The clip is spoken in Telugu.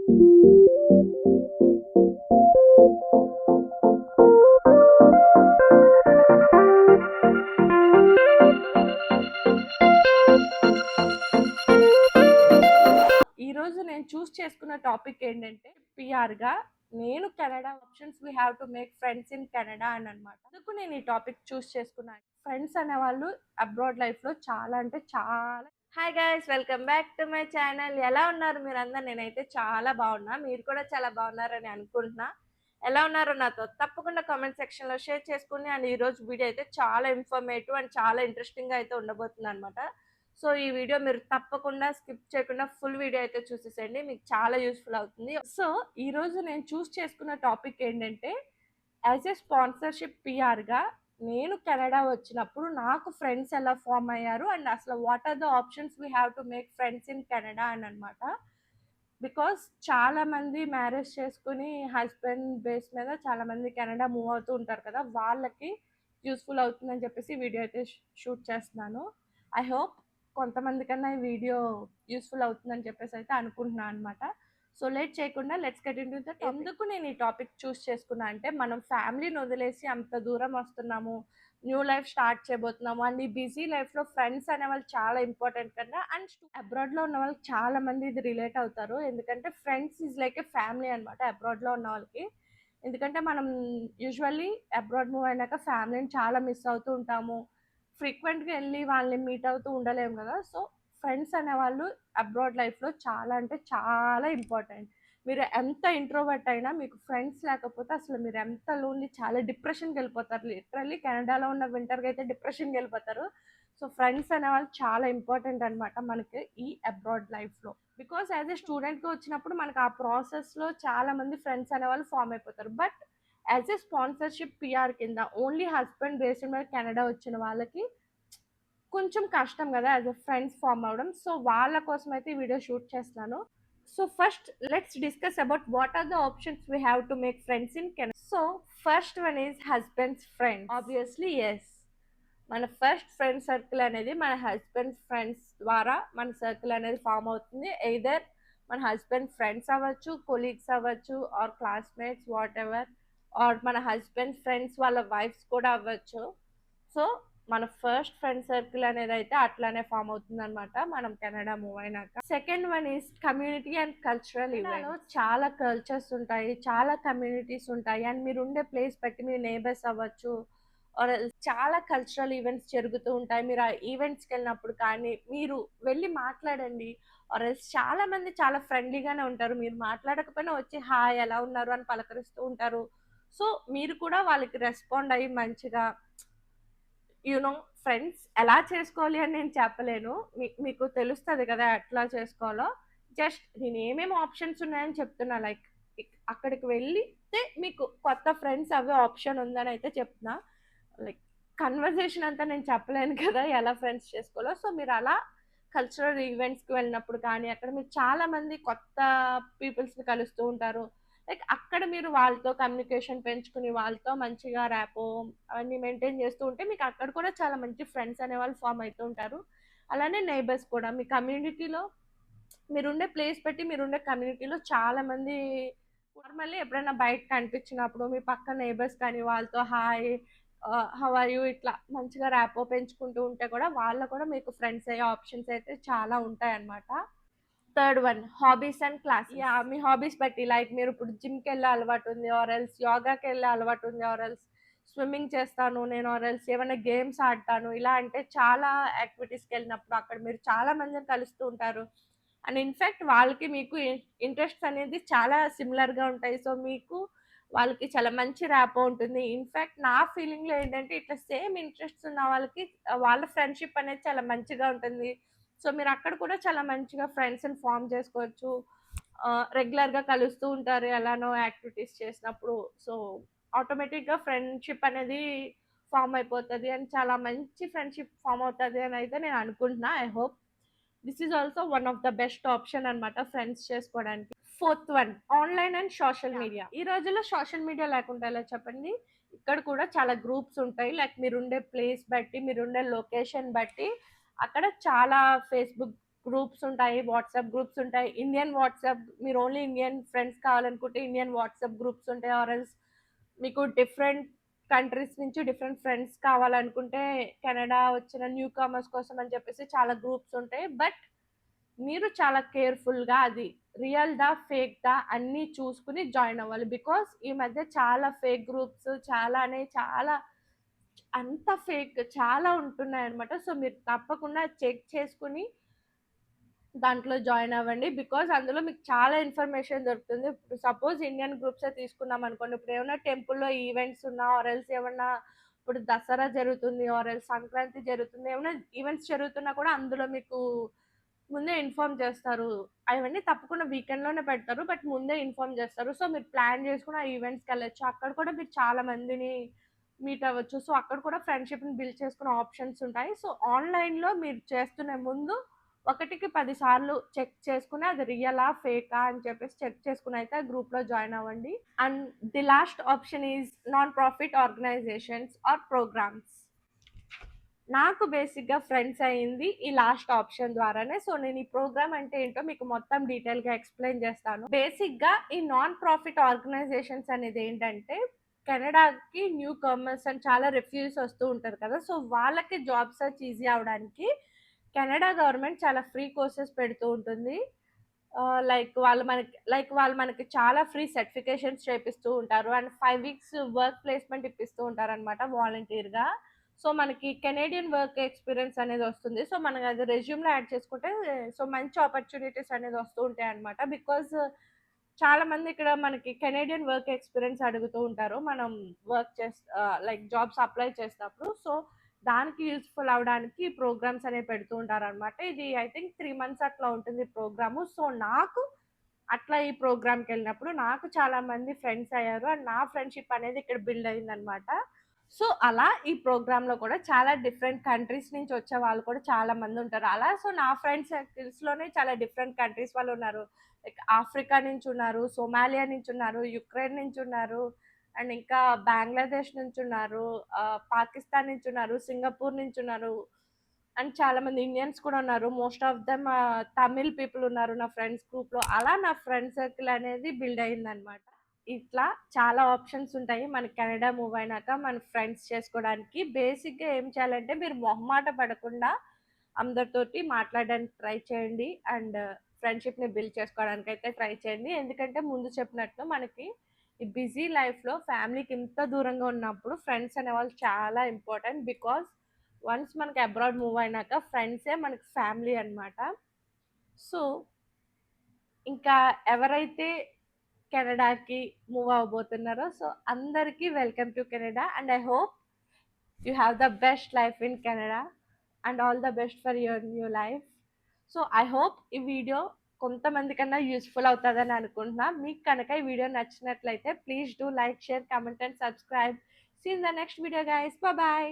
ఈరోజు నేను చూస్ చేసుకున్న టాపిక్ ఏంటంటే పిఆర్గా నేను Canada options we have to make friends in Canada అని అనమాట. అందుకు నేను ఈ టాపిక్ చూస్ చేసుకున్నాను. ఫ్రెండ్స్ అనేవాళ్ళు అబ్రాడ్ లైఫ్లో చాలా అంటే చాలా. Hi guys, welcome back to my channel. ఎలా ఉన్నారు మీరందరూ? నేనైతే చాలా బాగున్నా, మీరు కూడా చాలా బాగున్నారని అనుకుంటున్నా. ఎలా ఉన్నారో నాతో తప్పకుండా కామెంట్ సెక్షన్లో షేర్ చేసుకుని. అండ్ ఈరోజు వీడియో అయితే చాలా ఇన్ఫర్మేటివ్ అండ్ చాలా ఇంట్రెస్టింగ్గా అయితే ఉండబోతుంది అనమాట. సో ఈ వీడియో మీరు తప్పకుండా స్కిప్ చేయకుండా ఫుల్ వీడియో అయితే చూసేసేయండి, మీకు చాలా యూస్ఫుల్ అవుతుంది. సో ఈరోజు నేను చూస్ చేసుకున్న టాపిక్ ఏంటంటే యాజ్ ఏ స్పాన్సర్షిప్ పిఆర్గా నేను కెనడా వచ్చినప్పుడు నాకు ఫ్రెండ్స్ ఎలా ఫామ్ అయ్యారు అండ్ అసలు what are the options we have to make friends in Canada అని అనమాట. బికాస్ చాలామంది మ్యారేజ్ చేసుకుని హస్బెండ్ బేస్ మీద చాలామంది కెనడా మూవ్ అవుతూ ఉంటారు కదా, వాళ్ళకి యూస్ఫుల్ అవుతుందని చెప్పేసి వీడియో అయితే షూట్ చేస్తున్నాను. ఐ హోప్ కొంతమంది కన్నా ఈ వీడియో యూస్ఫుల్ అవుతుందని చెప్పేసి అయితే అనుకుంటున్నాను అనమాట. సో లేట్ చేయకుండా let's get into the topic. ఎందుకు నేను ఈ టాపిక్ చూస్ చేసుకున్నా అంటే, మనం ఫ్యామిలీని వదిలేసి అంత దూరం వస్తున్నాము, న్యూ లైఫ్ స్టార్ట్ చేయబోతున్నాము అండ్ ఈ బిజీ లైఫ్లో ఫ్రెండ్స్ అనే వాళ్ళు చాలా ఇంపార్టెంట్ కదా. అండ్ అబ్రాడ్లో ఉన్న వాళ్ళకి చాలా మంది ఇది రిలేట్ అవుతారు, ఎందుకంటే friends is like A family అనమాట అబ్రాడ్లో ఉన్న వాళ్ళకి. ఎందుకంటే మనం యూజువల్లీ అబ్రాడ్ మూవ్ అయినాక ఫ్యామిలీని చాలా మిస్ అవుతూ ఉంటాము, ఫ్రీక్వెంట్గా వెళ్ళి వాళ్ళని మీట్ అవుతూ ఉండలేము కదా. సో ఫ్రెండ్స్ అనేవాళ్ళు అబ్రాడ్ లైఫ్లో చాలా అంటే చాలా ఇంపార్టెంట్. మీరు ఎంత ఇంట్రోవర్ట్ అయినా మీకు ఫ్రెండ్స్ లేకపోతే అసలు మీరు ఎంత లోన్లీ, చాలా డిప్రెషన్కి వెళ్ళిపోతారు. లిటరల్లీ కెనడాలో ఉన్న వింటర్కి అయితే డిప్రెషన్కి వెళ్ళిపోతారు. సో ఫ్రెండ్స్ అనేవాళ్ళు చాలా ఇంపార్టెంట్ అనమాట మనకి ఈ అబ్రాడ్ లైఫ్లో. బికాస్ యాజ్ ఏ స్టూడెంట్గా వచ్చినప్పుడు మనకు ఆ ప్రాసెస్లో చాలామంది ఫ్రెండ్స్ అనేవాళ్ళు ఫామ్ అయిపోతారు. But as a sponsorship PR కింద ఓన్లీ హస్బెండ్ బేస్డ్ మీద కెనడా వచ్చిన వాళ్ళకి కొంచెం కష్టం కదా యాజ్ ఎ ఫ్రెండ్స్ ఫామ్ అవ్వడం. సో వాళ్ళ కోసం అయితే ఈ వీడియో షూట్ చేస్తున్నాను. So first let's discuss about what are the options we have to make friends in Canada. So first one is husband's friends. Obviously yes, మన ఫస్ట్ ఫ్రెండ్ సర్కిల్ అనేది మన హస్బెండ్ ఫ్రెండ్స్ ద్వారా మన సర్కిల్ అనేది ఫామ్ అవుతుంది. ఎయిదర్ మన హస్బెండ్ ఫ్రెండ్స్ అవ్వచ్చు, కొలీగ్స్ అవ్వచ్చు, or classmates, whatever, or మన హస్బెండ్ ఫ్రెండ్స్ వాళ్ళ వైఫ్స్ కూడా అవ్వచ్చు. సో మన ఫస్ట్ ఫ్రెండ్ సర్కిల్ అనేది అయితే అట్లానే ఫామ్ అవుతుంది అనమాట మనం కెనడా మూవ్ అయినాక. Second one is community and cultural events. చాలా కల్చర్స్ ఉంటాయి, చాలా కమ్యూనిటీస్ ఉంటాయి అండ్ మీరు ఉండే ప్లేస్ బట్టి మీ నేబర్స్ అవ్వచ్చు, ఆర్ చాలా కల్చరల్ ఈవెంట్స్ జరుగుతూ ఉంటాయి. మీరు ఆ ఈవెంట్స్కి వెళ్ళినప్పుడు కానీ మీరు వెళ్ళి మాట్లాడండి, ఆర్ చాలా మంది చాలా ఫ్రెండ్లీగానే ఉంటారు, మీరు మాట్లాడకపోయినా వచ్చి హాయ్ ఎలా ఉన్నారు అని పలకరిస్తూ ఉంటారు. సో మీరు కూడా వాళ్ళకి రెస్పాండ్ అయ్యి మంచిగా యూనో ఫ్రెండ్స్ ఎలా చేసుకోవాలి అని నేను చెప్పలేను, మీకు తెలుస్తుంది కదా ఎట్లా చేసుకోవాలో. జస్ట్ నేను ఏమేమి ఆప్షన్స్ ఉన్నాయని చెప్తున్నా. లైక్ అక్కడికి వెళ్తే మీకు కొత్త ఫ్రెండ్స్ అవే ఆప్షన్ ఉందని అయితే చెప్తున్నా. లైక్ కన్వర్జేషన్ అంతా నేను చెప్పలేను కదా ఎలా ఫ్రెండ్స్ చేసుకోవాలో. సో మీరు అలా కల్చరల్ ఈవెంట్స్కి వెళ్ళినప్పుడు కానీ అక్కడ మీరు చాలామంది కొత్త పీపుల్స్ని కలుస్తూ ఉంటారు. లైక్ అక్కడ మీరు వాళ్ళతో కమ్యూనికేషన్ పెంచుకుని వాళ్ళతో మంచిగా ర్యాపో అవన్నీ మెయింటైన్ చేస్తూ ఉంటే మీకు అక్కడ కూడా చాలా మంచి ఫ్రెండ్స్ అనేవాళ్ళు ఫామ్ అవుతూ ఉంటారు. అలానే నైబర్స్ కూడా మీ కమ్యూనిటీలో మీరుండే ప్లేస్ బట్టి మీరుండే కమ్యూనిటీలో చాలామంది నార్మల్లీ ఎప్పుడైనా బయట కనిపించినప్పుడు మీ పక్క నైబర్స్ కానీ వాళ్ళతో హాయ్ హౌ ఆర్ యూ ఇట్లా మంచిగా ర్యాపో పెంచుకుంటూ ఉంటే కూడా వాళ్ళు కూడా మీకు ఫ్రెండ్స్ అయ్యే ఆప్షన్స్ అయితే చాలా ఉంటాయి అన్నమాట. Third one hobbies and class. Yeah, me hobbies బట్టి లైక్ మీరు ఇప్పుడు జిమ్కి వెళ్ళే అలవాటు ఉంది, ఆర్ ఎల్స్ యోగాకి వెళ్ళే అలవాటు ఉంది, ఆర్ ఎల్స్ స్విమ్మింగ్ చేస్తాను నేను, ఆర్ ఎల్స్ ఏమైనా గేమ్స్ ఆడతాను, ఇలా అంటే చాలా యాక్టివిటీస్కి వెళ్ళినప్పుడు అక్కడ మీరు చాలా మందిని కలుస్తూ ఉంటారు. అండ్ ఇన్ఫ్యాక్ట్ వాళ్ళకి మీకు ఇంట్రెస్ట్ అనేది చాలా సిమిలర్గా ఉంటాయి. సో మీకు వాళ్ళకి చాలా మంచి ర్యాపో ఉంటుంది. ఇన్ఫ్యాక్ట్ నా ఫీలింగ్లో ఏంటంటే ఇట్లా సేమ్ ఇంట్రెస్ట్స్ ఉన్న వాళ్ళకి వాళ్ళ ఫ్రెండ్షిప్ అనేది చాలా మంచిగా ఉంటుంది. సో మీరు అక్కడ కూడా చాలా మంచిగా ఫ్రెండ్స్ని ఫామ్ చేసుకోవచ్చు, రెగ్యులర్గా కలుస్తూ ఉంటారు ఎలానో యాక్టివిటీస్ చేసినప్పుడు. సో ఆటోమేటిక్గా ఫ్రెండ్షిప్ అనేది ఫామ్ అయిపోతుంది అండ్ చాలా మంచి ఫ్రెండ్షిప్ ఫామ్ అవుతుంది అని అయితే నేను అనుకుంటున్నా. I hope this is also one of the best option అనమాట ఫ్రెండ్స్ చేసుకోవడానికి. Fourth one online and social media. ఈ రోజుల్లో సోషల్ మీడియా లేకుండా ఎలా చెప్పండి, ఇక్కడ కూడా చాలా గ్రూప్స్ ఉంటాయి. లైక్ మీరుండే ప్లేస్ బట్టి మీరుండే లొకేషన్ బట్టి అక్కడ చాలా ఫేస్బుక్ గ్రూప్స్ ఉంటాయి, వాట్సాప్ గ్రూప్స్ ఉంటాయి. ఇండియన్ వాట్సాప్, మీరు ఓన్లీ ఇండియన్ ఫ్రెండ్స్ కావాలనుకుంటే ఇండియన్ వాట్సాప్ గ్రూప్స్ ఉంటాయి. ఆర్ ఎల్స్ మీకు డిఫరెంట్ కంట్రీస్ నుంచి డిఫరెంట్ ఫ్రెండ్స్ కావాలనుకుంటే కెనడా వచ్చిన న్యూ కమర్స్ కోసం అని చెప్పేసి చాలా గ్రూప్స్ ఉంటాయి. బట్ మీరు చాలా కేర్ఫుల్గా అది రియల్ దా ఫేక్ దా అన్నీ చూసుకుని జాయిన్ అవ్వాలి. బికాస్ ఈ మధ్య చాలా ఫేక్ గ్రూప్స్ చాలా అంత ఫేక్ చాలా ఉంటున్నాయి అనమాట. సో మీరు తప్పకుండా చెక్ చేసుకుని దాంట్లో జాయిన్ అవ్వండి. బికాస్ అందులో మీకు చాలా ఇన్ఫర్మేషన్ దొరుకుతుంది. ఇప్పుడు సపోజ్ ఇండియన్ గ్రూప్సే తీసుకున్నాం అనుకోండి, ఇప్పుడు ఏమైనా టెంపుల్లో ఈవెంట్స్ ఉన్నా ఆర్ ఎల్స్ ఏమన్నా ఇప్పుడు దసరా జరుగుతుంది ఆర్ ఎల్స్ సంక్రాంతి జరుగుతుంది, ఏమైనా ఈవెంట్స్ జరుగుతున్నా కూడా అందులో మీకు ముందే ఇన్ఫార్మ్ చేస్తారు. అవన్నీ తప్పకుండా వీకెండ్‌లోనే పెడతారు. బట్ ముందే ఇన్ఫార్మ్ చేస్తారు. సో మీరు ప్లాన్ చేసుకొని ఆ ఈవెంట్స్‌కెళ్ళొచ్చు. అక్కడ కూడా మీరు చాలా మందిని మీట్ అవ్వచ్చు. సో అక్కడ కూడా ఫ్రెండ్‌షిప్‌ని బిల్డ్ చేసుకునే ఆప్షన్స్ ఉంటాయి. సో ఆన్‌లైన్‌లో మీరు చేస్తునే ముందు ఒకటికి 10 సార్లు చెక్ చేసుకొని అది రియలా? ఫేకా? అని చెప్పేసి చెక్ చేసుకొని అయితే గ్రూప్‌లో జాయిన్ అవ్వండి. And the last option is non profit organisations or programmes. నాకు బేసిక్‌గా ఫ్రెండ్స్ అయింది ఈ లాస్ట్ ఆప్షన్ ద్వారానే. సో నేను ఈ ప్రోగ్రామ్ అంటే ఏంటో మీకు మొత్తం డీటెయిల్‌గా ఎక్స్‌ప్లెయిన్ చేస్తాను. బేసిక్‌గా ఈ నాన్ ప్రాఫిట్ ఆర్గనైజేషన్స్ అనేది ఏంటంటే కెనడాకి న్యూ కమర్స్ అని చాలా రిఫ్యూజీస్ వస్తూ ఉంటారు కదా! సో వాళ్ళకి జాబ్ సెర్చ్ ఈజీ అవ్వడానికి కెనడా గవర్నమెంట్ చాలా ఫ్రీ కోర్సెస్ పెడుతూ ఉంటుంది. వాళ్ళు మనకి చాలా ఫ్రీ సర్టిఫికేషన్స్ చేపిస్తూ ఉంటారు. అండ్ 5 వీక్స్ వర్క్ ప్లేస్‌మెంట్ ఇప్పిస్తూ ఉంటారనమాట వాలంటీర్‌గా. సో మనకి కెనేడియన్ వర్క్ ఎక్స్‌పీరియన్స్ అనేది వస్తుంది. సో మనం అది రెజ్యూమ్‌లో యాడ్ చేసుకుంటే సో మంచి ఆపర్చునిటీస్ అనేది వస్తూ ఉంటాయన్నమాట. బికాజ్ చాలా మంది ఇక్కడ మనకి కెనేడియన్ వర్క్ ఎక్స్‌పీరియన్స్ అడుగుతూ ఉంటారు. మనం జాబ్స్ అప్లై చేసినప్పుడు. సో దానికి యూజ్‌ఫుల్ అవ్వడానికి ప్రోగ్రామ్స్ అనేవి పెడుతూ ఉంటారనమాట. ఇది ఐ థింక్ 3 మంత్స్ అట్లా ఉంటుంది ప్రోగ్రాము. సో నాకు అట్లా ఈ ప్రోగ్రామ్‌కెళ్ళినప్పుడు నాకు చాలా మంది ఫ్రెండ్స్ అయ్యారు. అండ్ నా ఫ్రెండ్‌షిప్ అనేది ఇక్కడ బిల్డ్ అయిందనమాట. సో, అలా ఈ ప్రోగ్రామ్‌లో కూడా చాలా డిఫరెంట్ కంట్రీస్ నుంచి వచ్చే వాళ్ళు కూడా చాలా మందుంటారు. అలా సో, నా ఫ్రెండ్ సర్కిల్స్‌లోనే చాలా డిఫరెంట్ కంట్రీస్ వాళ్ళున్నారు. లైక్ ఆఫ్రికా నుంచున్నారు, సోమాలియా నుంచున్నారు, యుక్రెయిన్ నుంచున్నారు, అండ్ ఇంకా బంగ్లాదేశ్ నుంచున్నారు, పాకిస్తాన్ నుంచున్నారు, సింగపూర్ నుంచున్నారు, అండ్ చాలా మంది ఇండియన్స్ కూడా ఉన్నారు. Most of them Tamil people ఉన్నారు నా ఫ్రెండ్స్ గ్రూప్‌లో. అలా నా ఫ్రెండ్ సర్కిల్ అనేది బిల్డ్ అయిందనమాట. ఇట్లా చాలా ఆప్షన్స్ ఉంటాయి. మనకి కెనడా మూవ్ అయినాక మన ఫ్రెండ్స్ చేసుకోవడానికి. బేసిక్‌గా ఏం చేయాలంటే మీరు మొహమాట పడకుండా అందరితోటి మాట్లాడడానికి ట్రై చేయండి. అండ్ ఫ్రెండ్‌షిప్‌ని బిల్డ్ చేసుకోవడానికైతే ట్రై చేయండి. ఎందుకంటే ముందు చెప్పినట్లు మనకి ఈ బిజీ లైఫ్‌లో ఫ్యామిలీకి ఇంత దూరంగా ఉన్నప్పుడు ఫ్రెండ్స్ అనేవాళ్ళు చాలా ఇంపార్టెంట్. బికాజ్ వన్స్ మనకి అబ్రాడ్ మూవ్ అయినాక ఫ్రెండ్సే మనకి ఫ్యామిలీ అన్నమాట. సో ఇంకా ఎవరైతే కెనడాకి మూవ్ అవ్వబోతున్నారో సో అందరికీ welcome to Canada. And I hope you have the best life in Canada and all the best for your new life. So I hope ఈ వీడియో కొంతమంది కన్నా యూస్ఫుల్ అవుతుందని అనుకుంటున్నా. మీకు కనుక ఈ వీడియో నచ్చినట్లయితే please do like, share, comment and subscribe. See in the next video guys. Bye.